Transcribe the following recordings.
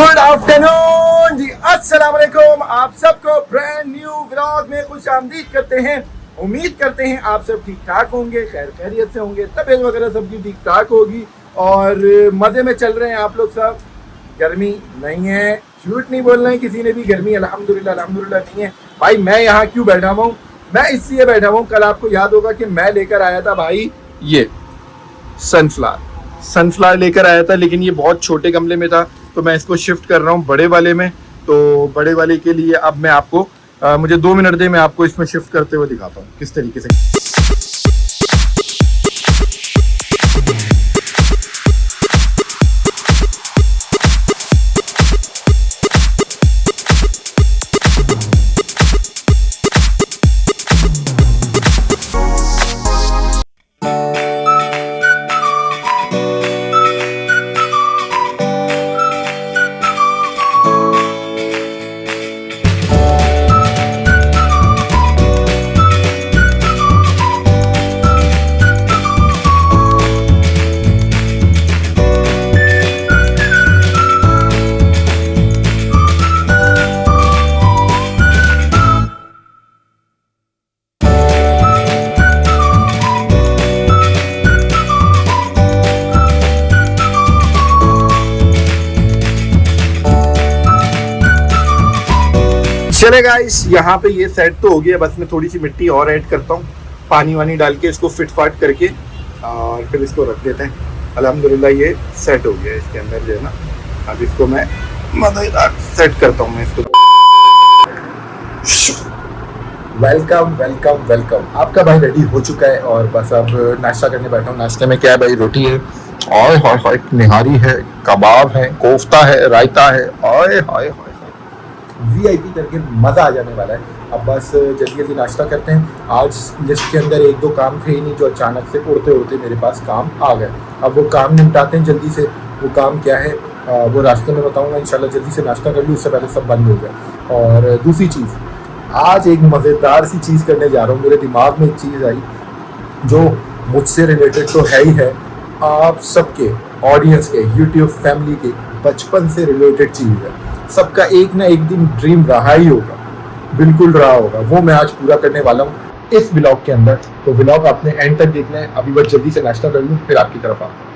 Good afternoon जी, अस्सलाम वालेकुम। आप सबको ब्रांड न्यू व्लॉग में खुश आमदीद करते हैं। उम्मीद करते हैं आप सब ठीक ठाक होंगे, खैर खैरियत से होंगे, तबीयत वगैरह सबकी ठीक ठाक होगी और मज़े में चल रहे हैं आप लोग सब। गर्मी नहीं है, झूठ नहीं बोलना है किसी ने भी, गर्मी अल्हम्दुलिल्लाह नहीं है। भाई मैं यहाँ क्यों बैठा हुआ हूँ? मैं इसलिए बैठा हुआ हूँ, कल आपको याद होगा कि मैं लेकर आया था भाई ये सनफ्लावर लेकर आया था, लेकिन ये बहुत छोटे गमले में था तो मैं इसको शिफ्ट कर रहा हूँ बड़े वाले में। तो बड़े वाले के लिए अब मैं आपको मुझे 2 मिनट दे, मैं आपको इसमें शिफ्ट करते हुए दिखाता हूँ किस तरीके से। चले गाइस, यहाँ पे ये सेट तो हो गया, बस मैं थोड़ी सी मिट्टी और ऐड करता हूँ, पानी वानी डाल के इसको फिट फाट करके और फिर इसको रख देते हैं। अल्हम्दुलिल्लाह ये सेट हो गया इसके अंदर जो है ना। अब इसको मैं मज़ेदार सेट करता हूँ मैं इसको। वेलकम वेलकम वेलकम, आपका भाई रेडी हो चुका है और बस अब नाश्ता करने बैठा हूँ। नाश्ते में क्या है भाई? रोटी है और निहारी है, कबाब है, कोफ्ता है, रायता है, हाय VIP करके मज़ा आ जाने वाला है। अब बस जल्दी जल्दी नाश्ता करते हैं। आज लिस्ट के अंदर 1-2 काम थे ही नहीं जो अचानक से उड़ते उड़ते मेरे पास काम आ गए। अब वो काम निपटाते हैं जल्दी से। वो काम क्या है वो रास्ते में बताऊंगा इंशाल्लाह। जल्दी से नाश्ता कर लूँ, उससे पहले सब बंद हो जाए। और दूसरी चीज़, आज एक मज़ेदार सी चीज़ करने जा रहा हूँ। मेरे दिमाग में एक चीज़ आई जो मुझसे रिलेटेड तो है ही है, आप सबके ऑडियंस के, यूट्यूब फैमिली के बचपन से रिलेटेड चीज़ है। सबका एक ना एक दिन ड्रीम रहा ही होगा, बिल्कुल रहा होगा। वो मैं आज पूरा करने वाला हूँ इस व्लॉग के अंदर। तो व्लॉग आपने एंड तक देखना है। अभी बस जल्दी से नाश्ता कर लूँ फिर आपकी तरफ आता हूँ।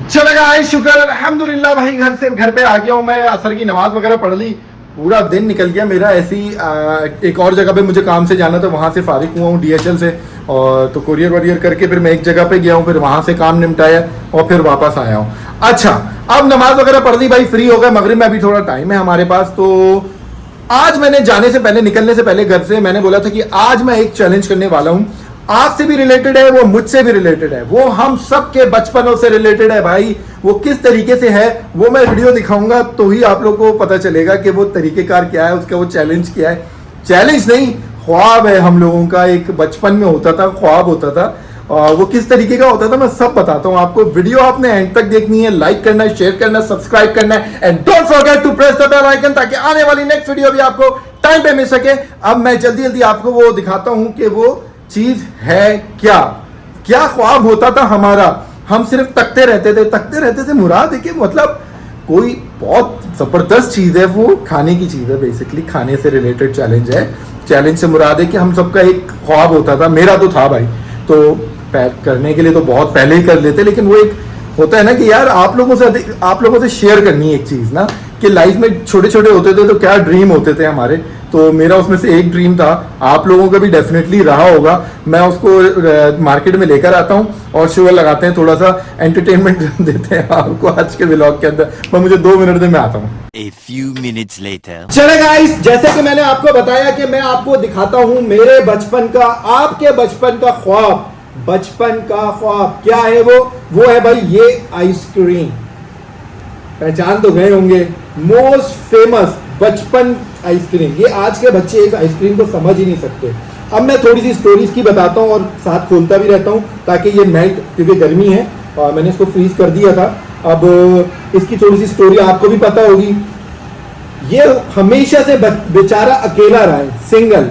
चलो गाइस, शुक्र अल्हम्दुलिल्लाह भाई, घर पे आ गया हूँ मैं। असर की नमाज वगैरह पढ़ ली, पूरा दिन निकल गया मेरा ऐसे ही। एक और जगह पे मुझे काम से जाना था, वहाँ से फारिग हुआ हूँ DHL से, और तो कोरियर वरियर करके फिर मैं एक जगह पे गया हूँ, फिर वहाँ से काम निपटाया और फिर वापस आया हूँ। अच्छा, अब नमाज वगैरह पढ़ ली भाई, फ्री हो गए। मगरिब में अभी थोड़ा टाइम है हमारे पास। तो आज मैंने जाने से पहले, निकलने से पहले घर से मैंने बोला था कि आज मैं एक चैलेंज करने वाला हूँ। आपसे भी रिलेटेड है, वो मुझसे भी रिलेटेड है, वो हम सब के बचपनों से रिलेटेड है भाई। वो किस तरीके से है वो मैं वीडियो दिखाऊंगा तो ही आप लोगों को पता चलेगा कि वो तरीकेकार क्या है, उसका वो चैलेंज क्या है। चैलेंज नहीं, ख्वाब है हम लोगों का, एक बचपन में होता था, ख्वाब होता था, और वो किस तरीके का होता था मैं सब बताता हूँ आपको। वीडियो आपने एंड तक देखनी है, लाइक करना है, शेयर करना है, सब्सक्राइब करना है, and don't forget to press the bell icon, ताकि आने वाली नेक्स्ट वीडियो भी आपको टाइम पे मिल सके। अब मैं जल्दी जल्दी आपको वो दिखाता हूँ कि वो चीज है क्या ख्वाब होता था हमारा। हम सिर्फ तकते रहते थे मुराद है कि मतलब कोई बहुत जबरदस्त चीज है, वो खाने की चीज है, बेसिकली खाने से रिलेटेड चैलेंज है। चैलेंज से मुराद है कि हम सबका एक ख्वाब होता था, मेरा तो था भाई। तो करने के लिए तो बहुत पहले ही कर लेते, लेकिन वो एक होता है ना कि यार आप लोगों से शेयर करनी है एक चीज ना, कि लाइफ में छोटे छोटे होते थे तो क्या ड्रीम होते थे हमारे। तो मेरा उसमें से एक ड्रीम था, आप लोगों का भी डेफिनेटली रहा होगा। मैं उसको मार्केट में लेकर आता हूँ और शो लगाते हैं, थोड़ा सा एंटरटेनमेंट देते हैं आपको आज के व्लॉग के अंदर। मैं मुझे 2 मिनट में आता हूँ। A few minutes later. चले गाइस, जैसे कि मैंने आपको बताया कि मैं आपको दिखाता हूँ मेरे बचपन का, आपके बचपन का ख्वाब। बचपन का ख्वाब क्या है? वो है भाई ये आइसक्रीम। पहचान तो गए होंगे, मोस्ट फेमस बचपन आइसक्रीम। ये आज के बच्चे इस आइसक्रीम को समझ ही नहीं सकते। अब मैं थोड़ी सी स्टोरीज की बताता हूँ और साथ खोलता भी रहता हूँ ताकि ये मेल्ट, क्योंकि गर्मी है और मैंने इसको फ्रीज कर दिया था। अब इसकी थोड़ी सी स्टोरी आपको भी पता होगी। ये हमेशा से बेचारा अकेला रहा है, single.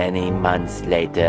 Many months later.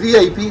VIP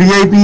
VIP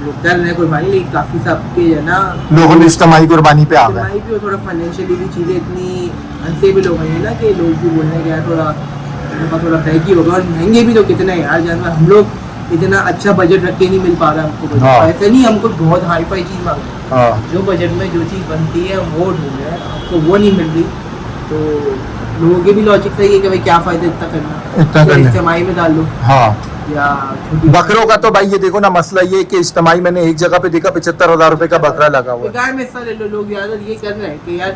हम लोग कर रहे हैं कुर्बानी, लेकिन काफ़ी सबके है ना लोगों ने इज्तिमाई कुर्बानी पे आ गए। इज्तिमाई भी और थोड़ा फाइनेंशियली भी चीज़ें इतनी अनस्टेबल हो गई है ना कि लोग भी बोलने गया थोड़ा पैकी होगा, और महंगे भी तो कितने हैं यार जानवर। हम लोग इतना अच्छा बजट रख के नहीं मिल पा रहा हमको, ऐसे नहीं हमको बहुत हाई फाई चीज़ मांग रहे हैं, जो बजट में जो चीज़ बनती है वो ढूंढ रहे हैं, आपको वो नहीं मिल रही। तो लोगों की भी लॉजिक सही है कि भाई क्या फ़ायदा इतना करना, इज्तिमाई में डाल लो। हाँ, या बकरों का तो भाई ये देखो ना, मसला ये कि इज्तिमाई मैंने एक जगह पे देखा 75,000 रुपए का बकरा लगा हुआ है। गाय में हिस्सा ले लो, लोग ज्यादा ये कर रहे हैं कि यार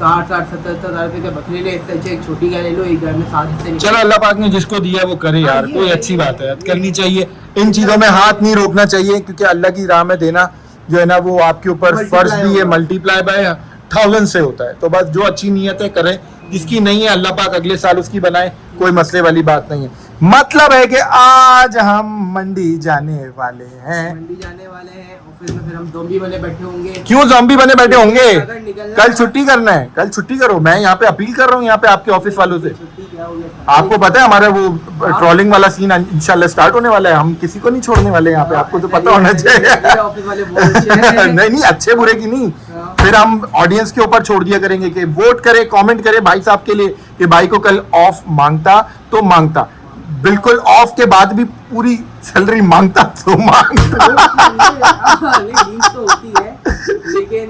60-70,000 रुपए का बकरे ले, इससे अच्छा एक छोटी गाय ले लो, एक गाय में 7 हिस्से। चलो अल्लाह पाक ने जिसको दिया वो करे यार, कोई अच्छी बात है, करनी चाहिए। इन चीजों में हाथ नहीं रोकना चाहिए, क्योंकि अल्लाह की राह में देना जो है ना वो आपके ऊपर फर्ज भी है, मल्टीप्लाई बाय 1000 से होता है। तो बस जो अच्छी नीयत है करें, जिसकी नहीं है अल्लाह पाक अगले साल उसकी बनाए, कोई मसले वाली बात नहीं है। मतलब है कि आज हम मंडी जाने वाले हैं, ऑफिस में फिर हम ज़ॉम्बी बने बैठे होंगे। क्यों ज़ॉम्बी बने बैठे होंगे? अगर निकलना कल छुट्टी करना है, कल छुट्टी करो। मैं यहाँ पे अपील कर रहा हूँ यहाँ पे आपके ऑफिस वालों से। आपको पता है हमारा वो ट्रोलिंग वाला सीन इंशाल्लाह स्टार्ट होने वाला है, हम किसी को नहीं छोड़ने वाले यहाँ पे, आपको तो पता होना चाहिए। ऑफिस वाले बहुत नहीं अच्छे बुरे की नहीं, फिर हम ऑडियंस के ऊपर छोड़ दिया करेंगे कि वोट करे, कमेंट करे भाई साहब के लिए कि भाई को कल ऑफ मांगता तो मांगता, बिल्कुल ऑफ के बाद भी पूरी सैलरी मांगता तो मांगता। तो होती है, लेकिन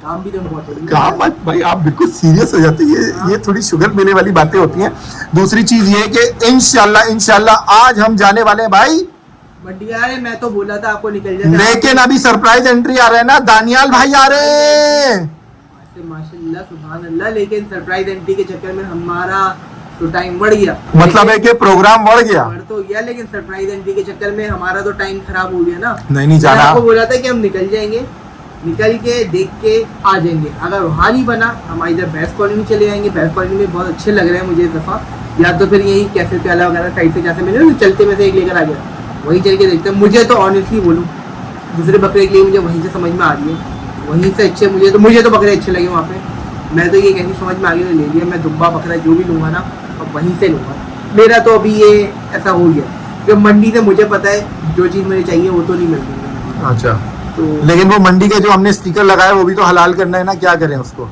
काम भी तो बहुत काम भाई आप बिल्कुल सीरियस हो जाते हैं, ये थोड़ी शुगर मिलने वाली बातें होती हैं। दूसरी चीज ये कि इंशाल्लाह आज हम जाने वाले हैं भाई मंडी। यार मैं तो बोला था आपको निकल जाना, लेकिन अभी सरप्राइज एंट्री आ रहा है ना, दानियाल भाई आ रहे हैं माशाल्लाह सुभान अल्लाह। लेकिन सरप्राइज एंट्री के चक्कर में हमारा तो टाइम बढ़ गया, मतलब है कि प्रोग्राम बढ़ गया, बढ़ तो गया, लेकिन सरप्राइज एंट्री के चक्कर में हमारा तो टाइम खराब हो गया ना। नहीं जाना, आपको बोला था कि हम निकल जाएंगे, निकल के देख के आ जाएंगे। अगर वहाँ नहीं बना हम इधर बैस कॉलोनी चले जाएंगे। बैस कॉलोनी में बहुत अच्छे लग रहे हैं मुझे दफ़ा, या तो फिर यही कैफे प्याला वगैरह साइड से जैसे मिले चलते में से एक लेकर आ गया, वहीं चल के देखते हैं। मुझे तो ऑनेस्टली बोलूँ दूसरे बकरे के लिए मुझे वहीं से समझ में आ रही है, वहीं से अच्छे मुझे तो बकरे अच्छे लगे वहाँ पे। मैं तो ये कैसी समझ में आ गई तो ले लिया। मैं दुब्बा बकरा जो भी लूँगा ना अब वहीं से लूँगा। मेरा तो अभी ये ऐसा हो गया कि मंडी से मुझे पता है जो चीज़ मुझे चाहिए वो तो नहीं मिल रही। अच्छा तो लेकिन वो मंडी के जो हमने स्टिकर लगाया वो भी तो हलाल करना है ना, क्या करें उसको,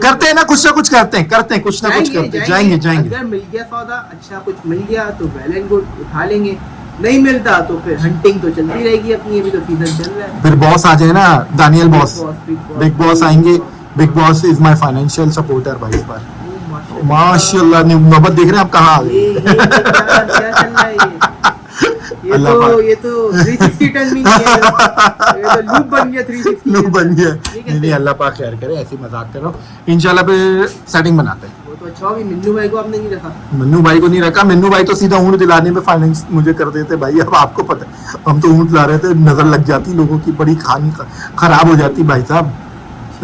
करते हैं ना कुछ करते हैं कुछ ना कुछ करते हैं, जाएंगे। अगर मिल गया सौदा अच्छा कुछ मिल गया तो वेल एंड गुड, उठा लेंगे, नहीं मिलता तो फिर हंटिंग तो चलती रहेगी अपनी, अभी तो सीजन चल रहा है। फिर बॉस आ जाए ना, दानियल बॉस, बिग बॉस आएंगे। Big boss is my financial supporter भाई इस बार। माशाल्लाह नौबत देख रहे हैं आप कहाँ आ गए। क्या चल रहा है ये तो 360 टर्न भी नहीं है, ये तो लूप बन गया 360 लूप बन गया। नहीं अल्लाह पाक खैर करे, ऐसी मजाक कर रहा हूँ। इंशाल्लाह पे सेटिंग बनाते हैं। वो तो अच्छा भी मिन्नू भाई को आपने नहीं रखा। मिन्नू भाई को नहीं रखा, मिन्नू भाई तो सीधा ऊँट दिलाने में फाइनेंस मुझे कर देते भाई। अब आपको पता है हम तो ऊँट ला रहे थे, नजर लग जाती लोगों की, बड़ी खानी खराब हो जाती भाई साहब।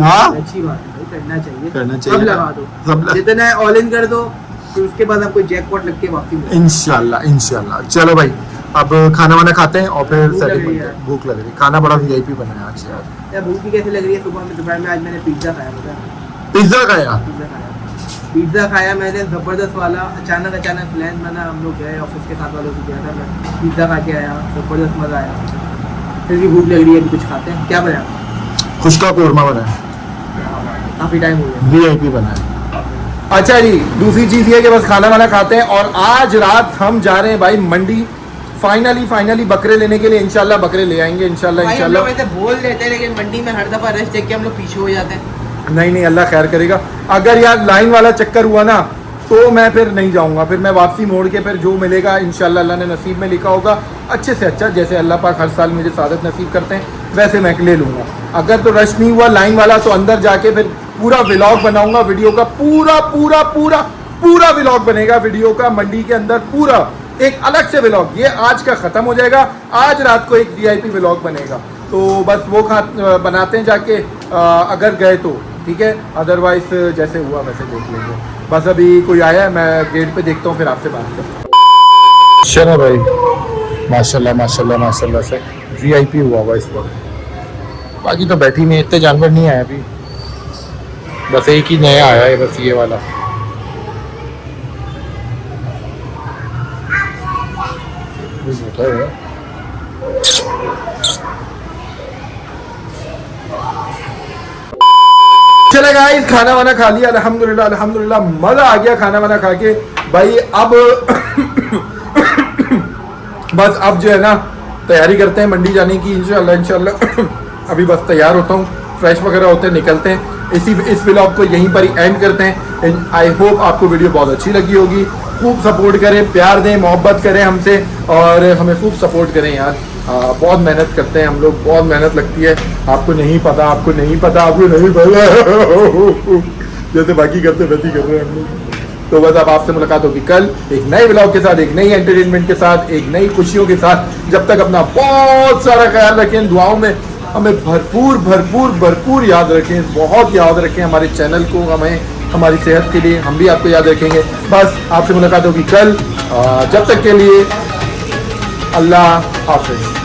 हाँ अच्छी बात है भाई, करना चाहिए सब लगा दो, जितना ऑल इन कर दो, फिर उसके बाद आपको जैकपॉट लग के वापसी मिलेगी इंशाल्लाह। चलो भाई अब खाना वाना खाते हैं और फिर सेटिंग करते हैं। भूख लग रही है, खाना बड़ा वीआईपी बना है आज यार। यार भूख भी कैसे लग रही है, सुबह में दोपहर में आज मैंने पिज्जा खाया। पिज्जा खाया मैंने जबरदस्त वाला। अचानक प्लान बना, हम लोग गए ऑफिस के साथ वालों से गया था, मैं पिज्जा खा के आया, जबरदस्त मजा आया। फिर भी भूख लग रही है, अभी कुछ खाते हैं। क्या बनाया? खुशका कोरमा बना है, काफी टाइम हो गया, वीआईपी बना है। अच्छा जी, दूसरी चीज ये कि बस खाना वाना खाते हैं और आज रात हम जा रहे हैं भाई मंडी। फाइनली बकरे लेने के लिए इंशाल्लाह बकरे ले आएंगे इंशाल्लाह। वैसे बोल देते हैं लेकिन मंडी में हर दफा रश देख के हम लोग पीछे हो जाते हैं। नहीं अल्लाह खैर करेगा। अगर यार लाइन वाला चक्कर हुआ ना तो मैं फिर नहीं जाऊंगा, फिर मैं वापसी मोड़ के फिर जो मिलेगा इंशाल्लाह अल्लाह ने नसीब में लिखा होगा अच्छे से अच्छा, जैसे अल्लाह पाक हर साल मुझे सादत नसीब करते हैं वैसे मैं ले लूँगा। अगर तो रश नहीं हुआ लाइन वाला तो अंदर जाके फिर पूरा व्लॉग बनाऊंगा, वीडियो का पूरा व्लॉग बनेगा वीडियो का, मंडी के अंदर पूरा एक अलग से व्लॉग। ये आज का ख़त्म हो जाएगा, आज रात को एक वीआईपी व्लॉग बनेगा। तो बस वो बनाते हैं जाके, अगर गए तो ठीक है, अदरवाइज जैसे हुआ वैसे देख लेंगे। बस अभी कोई आया है, मैं गेट पे देखता हूँ फिर आपसे बात करता हूँ। चलो भाई माशाल्लाह से वीआईपी हुआ इस वक्त। बाकी तो बैठी नहीं, इतने जानवर नहीं आए अभी, बस एक ही नया आया है, बस ये वाला। चले गाइस, खाना वाना खा लिया अल्हम्दुलिल्लाह अल्हम्दुलिल्लाह, मजा आ गया खाना वाना खा के भाई। अब बस अब जो है ना तैयारी करते हैं मंडी जाने की, इंशाल्लाह अभी बस तैयार होता हूँ, फ्रेश वगैरह होते हैं, निकलते हैं। इस व्लॉग को यहीं पर ही एंड करते हैं। आई होप आपको वीडियो बहुत अच्छी लगी होगी। खूब सपोर्ट करें, प्यार दें, मोहब्बत करें हमसे, और हमें खूब सपोर्ट करें यार। बहुत मेहनत करते हैं हम लोग, बहुत मेहनत लगती है। आपको नहीं पता, आपको नहीं पता, आपको नहीं पता जैसे बाकी करते वैसे ही कर रहे हैं हम लोग। तो बस अब आपसे मुलाकात होगी कल एक नए व्लॉग के साथ, एक नई एंटरटेनमेंट के साथ, एक नई खुशियों के साथ। जब तक अपना बहुत सारा ख्याल रखें, दुआओं में हमें भरपूर भरपूर भरपूर याद रखें, बहुत याद रखें हमारे चैनल को, हमें हमारी सेहत के लिए, हम भी आपको याद रखेंगे। बस आपसे मुलाकात होगी कल, जब तक के लिए अल्लाह हाफिज़।